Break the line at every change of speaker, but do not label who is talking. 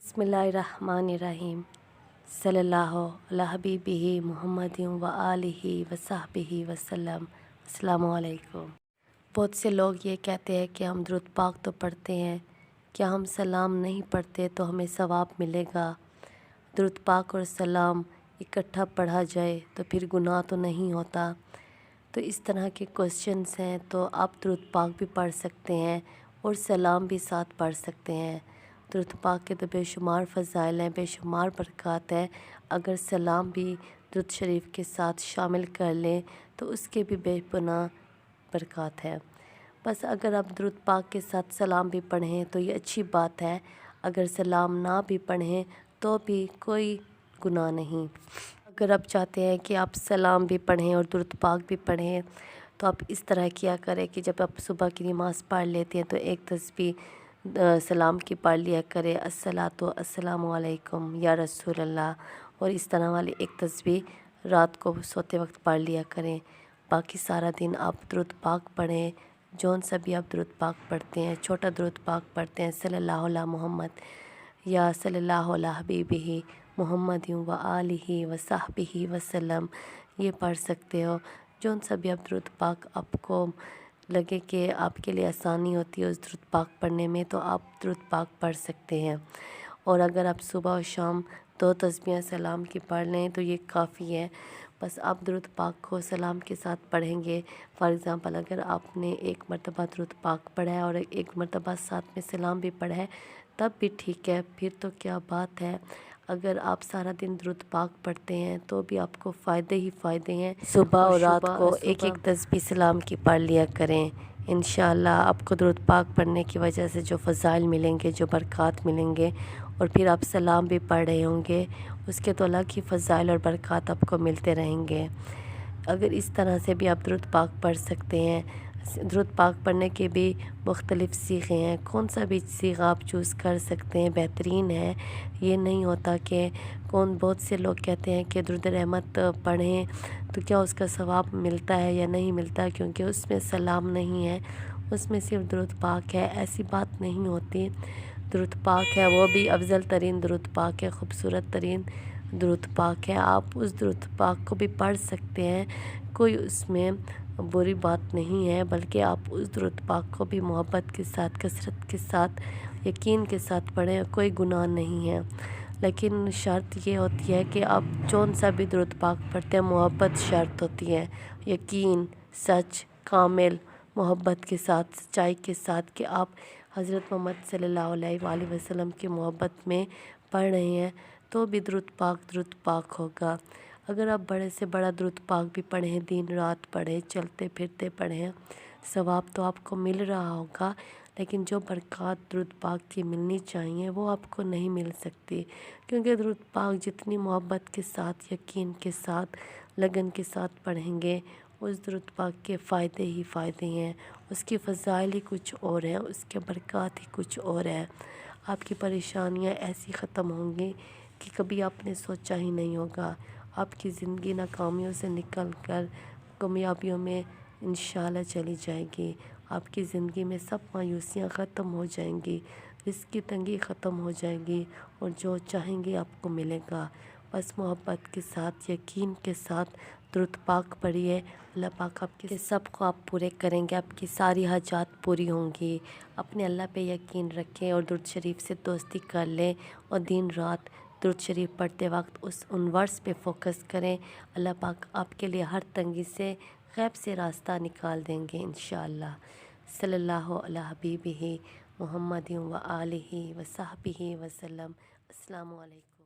बिस्मिल्लाहिर्रहमानिर्रहीम। सल्लल्लाहु अला हबीबिही मुहम्मदिन व आलिही व सहबिही वसल्लम। अस्सलामु अलैकुम। बहुत से लोग ये कहते हैं कि हम दुरूद पाक तो पढ़ते हैं, क्या हम सलाम नहीं पढ़ते तो हमें सवाब मिलेगा? दुरूद पाक और सलाम इकट्ठा पढ़ा जाए तो फिर गुनाह तो नहीं होता? तो इस तरह के क्वेश्चंस हैं, तो आप दुरूद पाक भी पढ़ सकते हैं और सलाम भी साथ पढ़ सकते हैं। दुरूद पाक के तो बेशुमार फ़ज़ाइल हैं, बेशुमार बरक़ात हैं। अगर सलाम भी दुरूद शरीफ के साथ शामिल कर लें तो उसके भी बेपनाह बरक़ात है। बस अगर आप दुरूद पाक के साथ सलाम भी पढ़ें तो ये अच्छी बात है, अगर सलाम ना भी पढ़ें तो भी कोई गुनाह नहीं। अगर आप चाहते हैं कि आप सलाम भी पढ़ें और दुरूद पाक भी पढ़ें तो आप इस तरह किया करें कि जब आप सुबह की नमाज़ पढ़ लेते हैं तो एक तस्बीह सलाम की पढ़ लिया करें, अस्सलातु अस्सलामु अलैकुम या रसूल अल्लाह, और इस तरह वाली एक तस्बीह रात को सोते वक्त पढ़ लिया करें। बाकी सारा दिन आप दुरूद पाक पढ़ें, जौन सा भी आप दुरूद पाक पढ़ते हैं, छोटा दुरूद पाक पढ़ते हैं सल्लल्लाहु अला मोहम्मद या सल्लल्लाहु अला हबीबिही मुहम्मदिन व आलिही व सहबिही वसल्लम, ये पढ़ सकते हो। जौन सा भी आप दुरूद पाक आपको लगे कि आपके लिए आसानी होती है उस दुरूद पाक पढ़ने में, तो आप दुरूद पाक पढ़ सकते हैं। और अगर आप सुबह और शाम 2 तस्बीह सलाम की पढ़ लें तो ये काफ़ी है। बस आप दुरूद पाक को सलाम के साथ पढ़ेंगे। फॉर एग्ज़ाम्पल, अगर आपने एक मरतबा दुरूद पाक पढ़ा है और एक मरतबा साथ में सलाम भी पढ़ा है तब भी ठीक है, फिर तो क्या बात है। अगर आप सारा दिन दुरूद पाक पढ़ते हैं तो भी आपको फ़ायदे ही फ़ायदे हैं। सुबह और रात को एक एक तस्बीह सलाम की पढ़ लिया करें। इंशाअल्लाह आपको दुरूद पाक पढ़ने की वजह से जो फ़ज़ाइल मिलेंगे, जो बरक़ात मिलेंगे, और फिर आप सलाम भी पढ़ रहे होंगे, उसके तो अलग ही फ़ज़ाइल और बरक़ात आपको मिलते रहेंगे। अगर इस तरह से भी आप दुरूद पाक पढ़ सकते हैं। दुरूद पाक पढ़ने के भी मुख्तलिफ़ सीखे हैं, कौन सा भी सीगा आप चूज़ कर सकते हैं, बेहतरीन है। ये नहीं होता कि बहुत से लोग कहते हैं कि दुरूद रहमत पढ़ें तो क्या उसका सवाब मिलता है या नहीं मिलता, क्योंकि उसमें सलाम नहीं है, उसमें सिर्फ दुरूद पाक है। ऐसी बात नहीं होती। दुरूद पाक है वो भी अफ़ज़ल तरीन दुरूद पाक है, ख़ूबसूरत तरीन दुरूद पाक है। आप उस दुरूद पाक को भी पढ़ सकते हैं, कोई उसमें बुरी बात नहीं है, बल्कि आप उस दुरूद पाक को भी मोहब्बत के साथ, कसरत के साथ, यकीन के साथ पढ़ें, कोई गुनाह नहीं है। लेकिन शर्त ये होती है कि आप जौन सा भी दुरूद पाक पढ़ते हैं, मोहब्बत शर्त होती है, यकीन, सच, कामिल मोहब्बत के साथ, सच्चाई के साथ कि आप हज़रत मोहम्मद सल्लल्लाहु अलैहि वसल्लम की मोहब्बत में पढ़ रहे हैं तो भी दुरूद पाक होगा। अगर आप बड़े से बड़ा दुरूद पाक भी पढ़ें, दिन रात पढ़ें, चलते फिरते पढ़ें, सवाब तो आपको मिल रहा होगा, लेकिन जो बरक़ात दुरूद पाक की मिलनी चाहिए वो आपको नहीं मिल सकती, क्योंकि दुरूद पाक जितनी मोहब्बत के साथ, यकीन के साथ, लगन के साथ पढ़ेंगे, उस दुरूद पाक के फ़ायदे ही फ़ायदे हैं, उसकी फ़ज़ाइल ही कुछ और हैं, उसके बरक़ात ही कुछ और हैं। आपकी परेशानियां ऐसी ख़त्म होंगी कि कभी आपने सोचा ही नहीं होगा। आपकी ज़िंदगी नाकामियों से निकल कर कामयाबियों में इंशाअल्लाह चली जाएगी। आपकी ज़िंदगी में सब मायूसियाँ ख़त्म हो जाएंगी, रिज़्क़ की तंगी ख़त्म हो जाएगी, और जो चाहेंगे आपको मिलेगा। बस मोहब्बत के साथ, यकीन के साथ दुरूद पाक पढ़िए। अल्लाह पाक आपके सबको आप पूरे करेंगे, आपकी सारी हाजात पूरी होंगी। अपने अल्लाह पे यकीन रखें और दुरूद शरीफ से दोस्ती कर लें, और दिन रात दुरूद शरीफ पढ़ते वक्त उन वर्ड्स पे फ़ोकस करें। अल्लाह पाक आपके लिए हर तंगी से, गैब से रास्ता निकाल देंगे इंशाअल्लाह। सल्लल्लाहु अला हबीबिही मुहम्मदिन व आलिही व सहबिही वसल्लम। अस्सलामु अलैकुम।